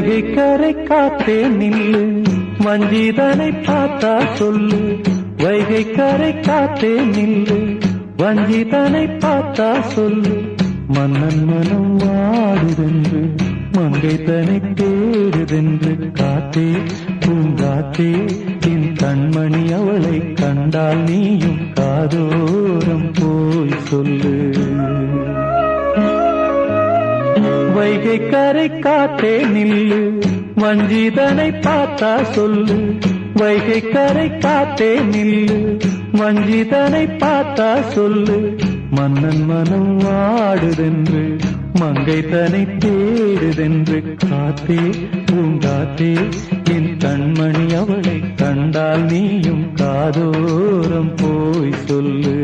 வைகை கரை காத்தே நில்லு, வஞ்சிதனை பார்த்தா சொல்லு. வைகை கரை காத்தே நில்லு, வஞ்சிதனை பார்த்தா சொல்லு. மன்னன் மனம் வாடுதென்று, மங்கை தனை தேடுதென்று. காத்தே பூங்காத்தே, என் கண்மணி அவளை கண்டால் நீயும் காதோரம் போய் சொல்லு. வைகை கரை காத்தே நில்லு, வஞ்சிதனை பார்த்தா சொல்லு. வைகை கரை காத்தே நில்லு, வஞ்சிதனை பார்த்தா சொல்லு. மன்னன் மனம் வாடுதென்று, மங்கை தனை தேடுதென்று. காத்தே பூங்காத்தே, என் கண்மணி அவளை கண்டால் நீயும் காதோரம் போய் சொல்லு.